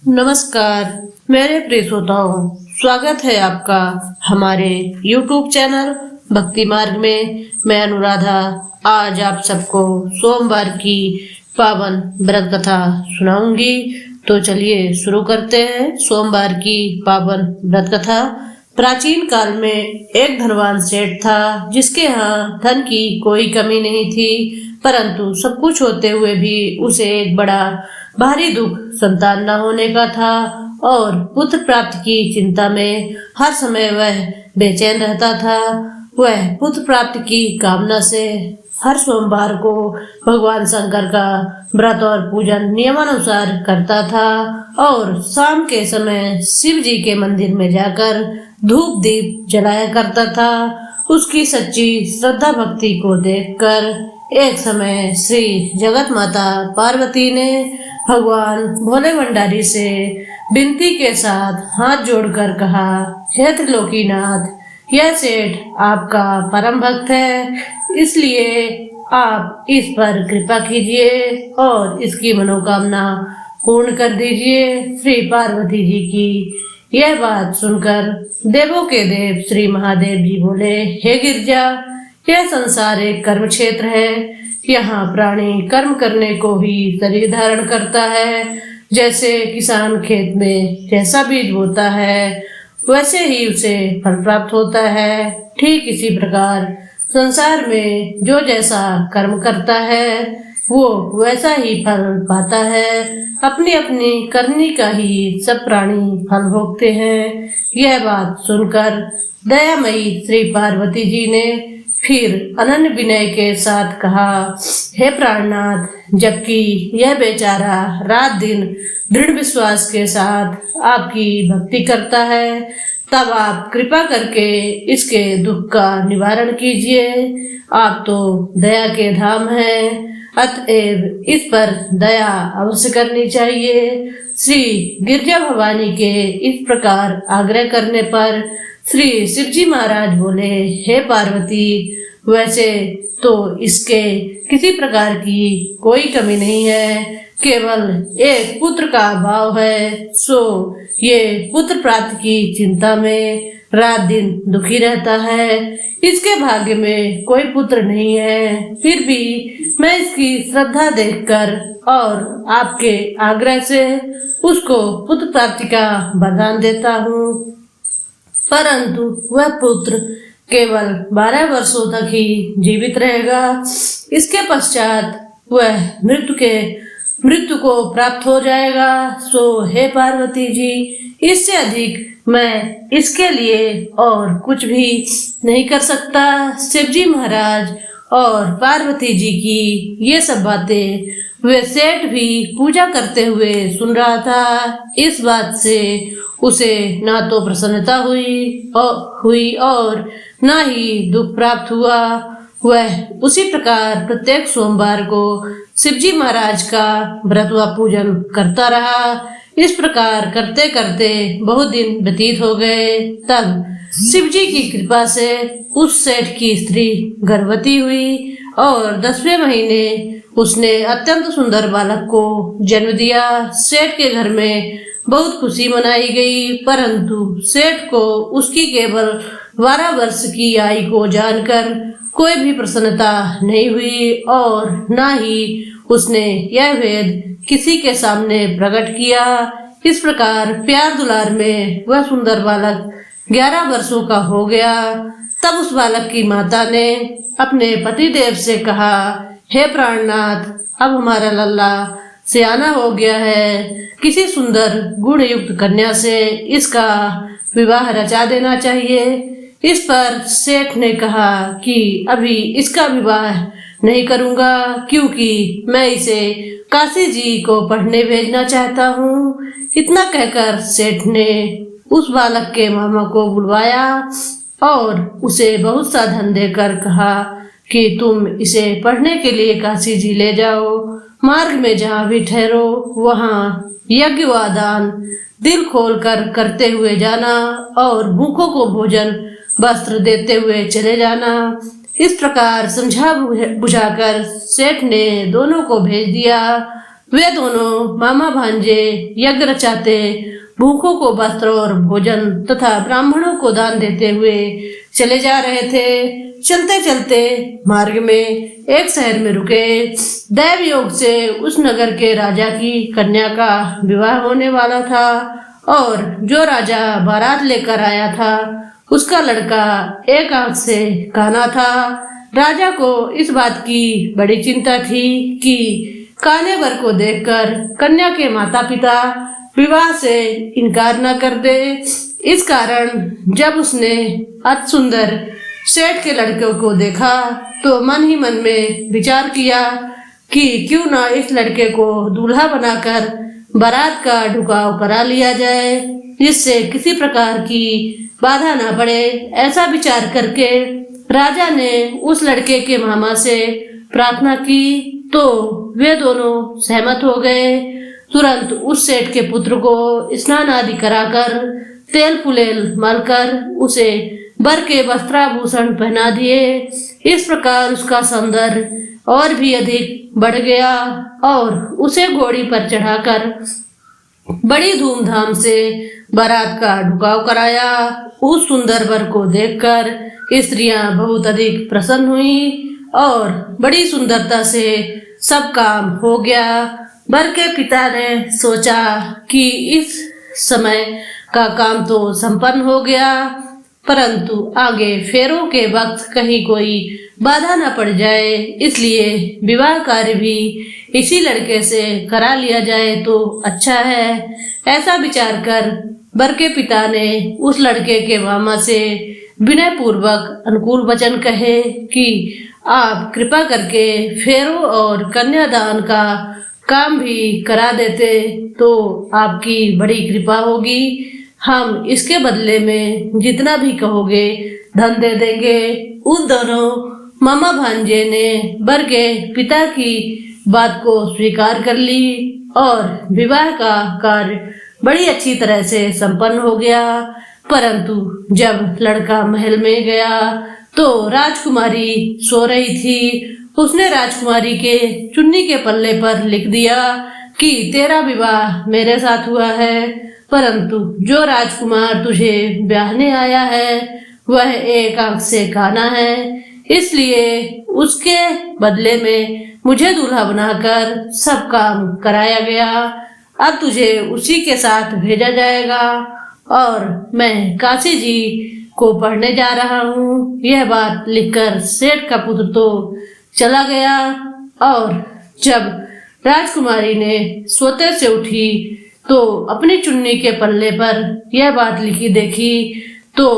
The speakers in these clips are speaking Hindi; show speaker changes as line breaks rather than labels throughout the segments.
नमस्कार मेरे प्रिय श्रोताओं, स्वागत है आपका हमारे YouTube चैनल भक्ति मार्ग में। मैं अनुराधा आज आप सबको सोमवार की पावन व्रत कथा सुनाऊंगी। तो चलिए शुरू करते हैं सोमवार की पावन व्रत कथा। प्राचीन काल में एक धनवान सेठ था जिसके यहाँ धन की कोई कमी नहीं थी, परंतु सब कुछ होते हुए भी उसे एक बड़ा भारी दुख संतान न होने का था और पुत्र प्राप्ति की चिंता में हर समय वह बेचैन रहता था। वह पुत्र प्राप्ति की कामना से हर सोमवार को भगवान शंकर का व्रत और पूजन नियमानुसार करता था और शाम के समय शिव जी के मंदिर में जाकर धूप दीप जलाया करता था। उसकी सच्ची श्रद्धा भक्ति को देखकर एक समय श्री जगत माता पार्वती ने भगवान भोले भंडारी से विनती के साथ हाथ जोड़कर कहा, हे त्रिलोकीनाथ, यह सेठ आपका परम भक्त है, इसलिए आप इस पर कृपा कीजिए और इसकी मनोकामना पूर्ण कर दीजिए। श्री पार्वती जी की यह बात सुनकर देवों के देव श्री महादेव जी बोले, हे गिरजा, यह संसार एक कर्म क्षेत्र है। यहाँ प्राणी कर्म करने को ही शरीर धारण करता है। जैसे किसान खेत में जैसा बीज बोता है वैसे ही उसे फल प्राप्त होता है, ठीक इसी प्रकार संसार में जो जैसा कर्म करता है वो वैसा ही फल पाता है। अपनी अपनी करनी का ही सब प्राणी फल भोगते हैं। यह बात सुनकर दयामयी श्री पार्वती जी ने फिर अनन्य विनय के साथ कहा, हे प्राणनाथ, जबकि यह बेचारा रात दिन दृढ़ विश्वास के साथ आपकी भक्ति करता है, तब आप कृपा करके इसके दुख का निवारण कीजिए। आप तो दया के धाम हैं, अतएव इस पर दया अवश्य करनी चाहिए। श्री गिरजा भवानी के इस प्रकार आग्रह करने पर श्री शिवजी महाराज बोले, हे पार्वती, वैसे तो इसके किसी प्रकार की कोई कमी नहीं है, केवल एक पुत्र का अभाव है। सो ये पुत्र प्राप्ति की चिंता में रात दिन दुखी रहता है। इसके भाग्य में कोई पुत्र नहीं है, फिर भी मैं इसकी श्रद्धा देखकर और आपके आग्रह से उसको पुत्र प्राप्ति का वरदान देता हूँ, परंतु वह पुत्र केवल 12 वर्षों तक ही जीवित रहेगा। इसके पश्चात वह मृत्यु को प्राप्त हो जाएगा। सो हे पार्वती जी, इससे अधिक मैं इसके लिए और कुछ भी नहीं कर सकता। शिवजी महाराज और पार्वती जी की ये सब बातें वे सेठ भी पूजा करते हुए सुन रहा था। इस बात से उसे ना तो प्रसन्नता हुई और ना ही दुख प्राप्त हुआ। वह उसी प्रकार प्रत्येक सोमवार को शिवजी महाराज का व्रत व पूजन करता रहा। इस प्रकार करते करते बहुत दिन व्यतीत हो गए। तब शिवजी की कृपा से उस सेठ की स्त्री गर्भवती हुई और 10वें महीने उसने अत्यंत सुंदर बालक को जन्म दिया। सेठ के घर में बहुत खुशी मनाई गई, परंतु सेठ को उसकी केवल 12 वर्ष की आयु को जानकर कोई भी प्रसन्नता नहीं हुई और न ही उसने यह भेद किसी के सामने प्रकट किया। इस प्रकार प्यार दुलार में वह सुंदर बालक 11 वर्षों का हो गया। तब उस बालक की माता ने अपने पति देव से कहा, हे प्राणनाथ, अब हमारा लल्ला सियाना हो गया है, किसी सुंदर गुण युक्त कन्या से इसका विवाह रचा देना चाहिए। इस पर सेठ ने कहा कि अभी इसका विवाह नहीं करूंगा, क्योंकि मैं इसे काशी जी को पढ़ने भेजना चाहता हूँ। इतना कहकर सेठ ने उस बालक के मामा को बुलवाया और उसे बहुत सा धन देकर कहा कि तुम इसे पढ़ने के लिए काशी जी ले जाओ। मार्ग में जहाँ भी ठहरो वहाँ यज्ञ व दान दिल खोलकर करते हुए जाना और भूखों को भोजन वस्त्र देते हुए चले जाना। इस प्रकार समझा बुझाकर सेठ ने दोनों को भेज दिया। वे दोनों मामा भांजे यज्ञ रचाते, भूखों को वस्त्र और भोजन तथा ब्राह्मणों को दान देते हुए चले जा रहे थे। चलते चलते मार्ग में एक शहर में रुके। दैव योग से उस नगर के राजा की कन्या का विवाह होने वाला था और जो राजा बारात लेकर आया था उसका लड़का एक आंख से काना था। राजा को इस बात की बड़ी चिंता थी कि काने वर को देखकर कन्या के माता पिता विवाह से इनकार न कर दे। इस कारण जब उसने अति सुंदर सेठ के लड़के को देखा तो मन ही मन में विचार किया कि क्यों ना इस लड़के को दूल्हा बनाकर बारात का ढुकाव करा लिया जाए, जिससे किसी प्रकार की बाधा ना पड़े। ऐसा विचार करके राजा ने उस लड़के के मामा से प्रार्थना की तो वे दोनों सहमत हो गए। तुरंत उस सेठ के पुत्र को स्नान आदि कराकर तेल फुलेल मलकर उसे वर के वस्त्राभूषण पहना दिए। इस प्रकार उसका सौंदर्य और भी अधिक बढ़ गया और उसे घोड़ी पर चढ़ाकर बड़ी धूमधाम से बारात का ढुकाव कराया। उस सुंदर वर को देखकर स्त्रियां बहुत अधिक प्रसन्न हुई और बड़ी सुंदरता से सब काम हो गया। वर के पिता ने सोचा कि इस समय का काम तो संपन्न हो गया, परंतु आगे फेरों के वक्त कहीं कोई बाधा न पड़ जाए, इसलिए विवाह कार्य भी इसी लड़के से करा लिया जाए तो अच्छा है। ऐसा विचार कर वर के पिता ने उस लड़के के मामा से विनय पूर्वक अनुकूल वचन कहे कि आप कृपा करके फेरों और कन्यादान का काम भी करा देते तो आपकी बड़ी कृपा होगी। हम इसके बदले में जितना भी कहोगे धन दे देंगे। उन दोनों मामा भांजे ने वर के पिता की बात को स्वीकार कर ली और विवाह का कार्य बड़ी अच्छी तरह से संपन्न हो गया। परंतु जब लड़का महल में गया तो राजकुमारी सो रही थी। उसने राजकुमारी के चुन्नी के पल्ले पर लिख दिया कि तेरा विवाह मेरे साथ हुआ है, परंतु जो राजकुमार तुझे ब्याहने आया है वह एक आंख से काना है, इसलिए उसके बदले में मुझे दूल्हा बनाकर सब काम कराया गया। अब तुझे उसी के साथ भेजा जाएगा और मैं काशी जी को पढ़ने जा रहा हूँ। यह बात लिखकर सेठ का पुत्र तो चला गया और जब राजकुमारी ने सोते से उठी तो अपनी चुन्नी के पल्ले पर यह बात लिखी देखी तो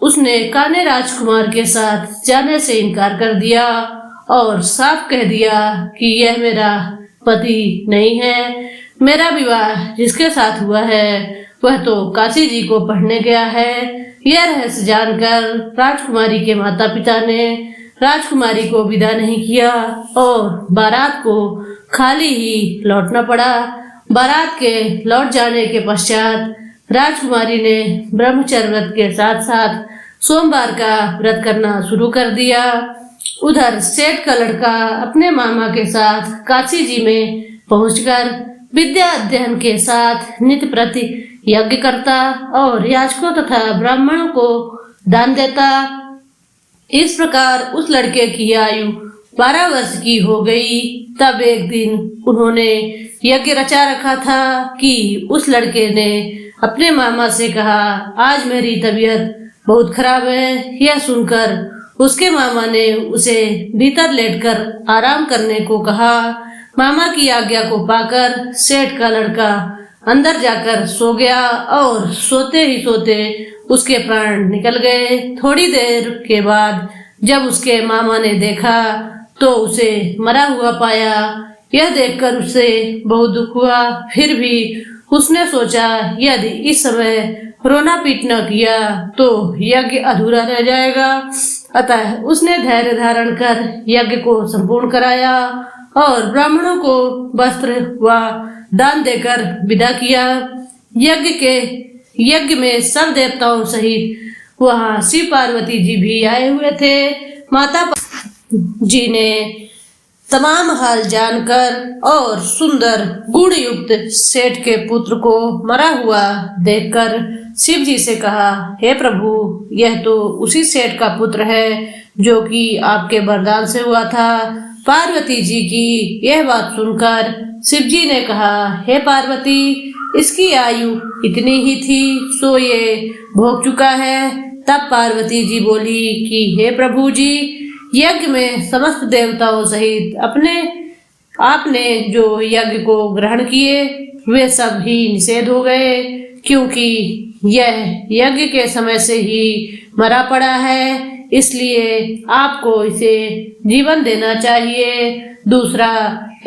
उसने काने राजकुमार के साथ जाने से इनकार कर दिया और साफ कह दिया कि यह मेरा पति नहीं है। मेरा विवाह जिसके साथ हुआ है वह तो काशी जी को पढ़ने गया है। यह रहस्य जानकर राजकुमारी के माता पिता ने राजकुमारी को विदा नहीं किया और बारात को खाली ही लौटना पड़ा। बारात के लौट जाने के पश्चात राजकुमारी ने ब्रह्मचर्य व्रत के साथ साथ सोमवार का व्रत करना शुरू कर दिया। उधर सेठ का लड़का अपने मामा के साथ काशी जी में पहुंचकर विद्या अध्ययन के साथ नित्य प्रति यज्ञ करता और याचकों तथा ब्राह्मणों को दान देता। इस प्रकार उस लड़के की आयु 12 वर्ष की हो गई। तब एक दिन उन्होंने यज्ञ रचा रखा था कि उस लड़के ने अपने मामा से कहा, आज मेरी तबीयत बहुत खराब है। यह सुनकर उसके मामा ने उसे भीतर लेटकर आराम करने को कहा। मामा की आज्ञा को पाकर सेठ का लड़का अंदर जाकर सो गया और सोते ही सोते उसके प्राण निकल गए। थोड़ी देर के बाद जब उसके मामा ने देखा तो उसे मरा हुआ पाया। यह देखकर उसे बहुत दुख हुआ। फिर भी उसने सोचा यदि इस समय रोना पीटना किया तो यज्ञ अधूरा रह जाएगा। अतः उसने धैर्य धारण कर यज्ञ को संपूर्ण कराया और ब्राह्मणों को वस्त्र व दान देकर विदा किया। यज्ञ में सब देवताओं सहित वहाँ शिव पार्वती जी भी आए हुए थे। माता जी ने तमाम हाल जानकर और सुंदर गुण युक्त सेठ के पुत्र को मरा हुआ देखकर शिव जी से कहा, हे प्रभु, यह तो उसी सेठ का पुत्र है जो कि आपके वरदान से हुआ था। पार्वती जी की यह बात सुनकर शिव जी ने कहा, हे पार्वती, इसकी आयु इतनी ही थी सो ये भोग चुका है। तब पार्वती जी बोली कि हे प्रभु जी, यज्ञ में समस्त देवताओं सहित आपने जो यज्ञ को ग्रहण किए वे सब ही निषेध हो गए, क्योंकि यह यज्ञ के समय से ही मरा पड़ा है, इसलिए आपको इसे जीवन देना चाहिए। दूसरा,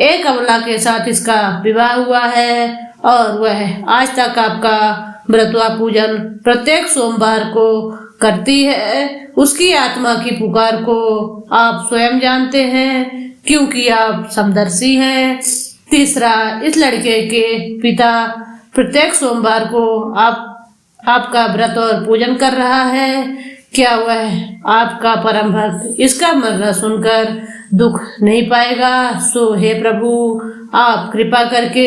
एक अबला के साथ इसका विवाह हुआ है और वह आज तक आपका व्रतवा पूजन प्रत्येक सोमवार को करती है। उसकी आत्मा की पुकार को आप स्वयं जानते हैं, क्योंकि आप समदर्शी हैं। तीसरा, इस लड़के के पिता प्रत्येक सोमवार को आपका व्रत और पूजन कर रहा है। क्या वह आपका परम भक्त इसका मरना सुनकर दुख नहीं पाएगा? सो हे प्रभु, आप कृपा करके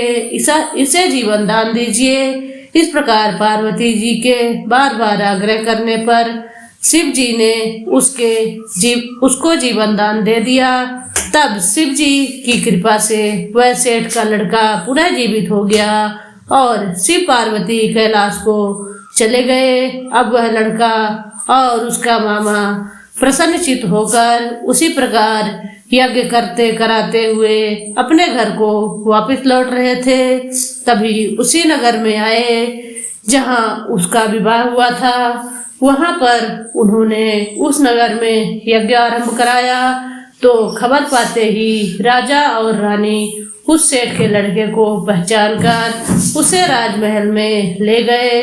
इसे जीवन दान दीजिए। इस प्रकार पार्वती जी के बार बार आग्रह करने पर शिव जी ने उसको जीवन दान दे दिया। तब शिव जी की कृपा से वह सेठ का लड़का पुनः जीवित हो गया और शिव पार्वती कैलाश को चले गए। अब वह लड़का और उसका मामा प्रसन्नचित्त होकर उसी प्रकार यज्ञ करते कराते हुए अपने घर को वापस लौट रहे थे। तभी उसी नगर में आए जहां उसका विवाह हुआ था। वहां पर उन्होंने उस नगर में यज्ञ आरंभ कराया तो खबर पाते ही राजा और रानी उस सेठ के लड़के को पहचान कर उसे राजमहल में ले गए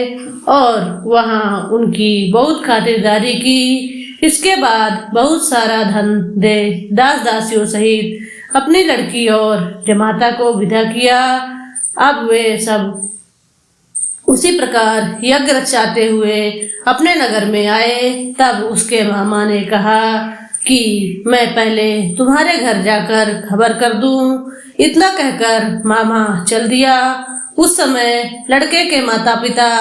और वहां उनकी बहुत खातिरदारी की। इसके बाद बहुत सारा धन दे दास दासियों सहित अपनी लड़की और जमाता को विदा किया। अब वे सब उसी प्रकार यज्ञ रचाते हुए अपने नगर में आए। तब उसके मामा ने कहा कि मैं पहले तुम्हारे घर जाकर खबर कर दूं। इतना कहकर मामा चल दिया। उस समय लड़के के माता पिता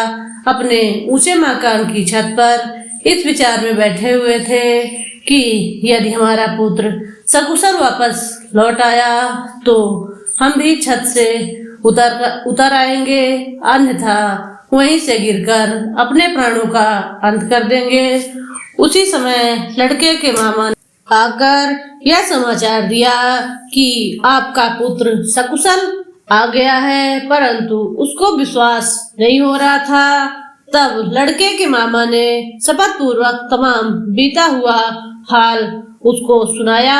अपने ऊंचे मकान की छत पर इस विचार में बैठे हुए थे कि यदि हमारा पुत्र सकुशल वापस लौट आया तो हम भी छत से उतर आएंगे, अन्यथा वहीं से गिरकर अपने प्राणों का अंत कर देंगे। उसी समय लड़के के मामा ने आकर यह समाचार दिया कि आपका पुत्र सकुशल आ गया है, परंतु उसको विश्वास नहीं हो रहा था। तब लड़के के मामा ने शपथ पूर्वक तमाम बीता हुआ हाल उसको सुनाया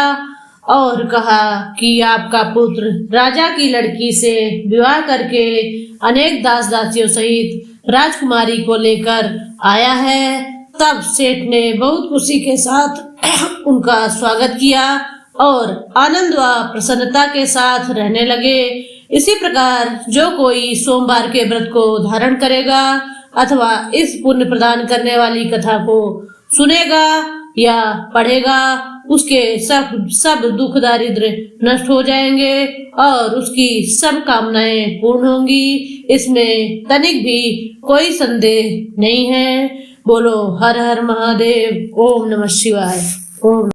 और कहा कि आपका पुत्र राजा की लड़की से विवाह करके अनेक दास दासियों सहित राजकुमारी को लेकर आया है। तब सेठ ने बहुत खुशी के साथ उनका स्वागत किया और आनंद व प्रसन्नता के साथ रहने लगे। इसी प्रकार जो कोई सोमवार के व्रत को धारण करेगा अथवा इस पुण्य प्रदान करने वाली कथा को सुनेगा या पढ़ेगा, उसके सब दुख दारिद्र नष्ट हो जाएंगे और उसकी सब कामनाएं पूर्ण होंगी। इसमें तनिक भी कोई संदेह नहीं है। बोलो हर हर महादेव। ओम नमः शिवाय। ओम।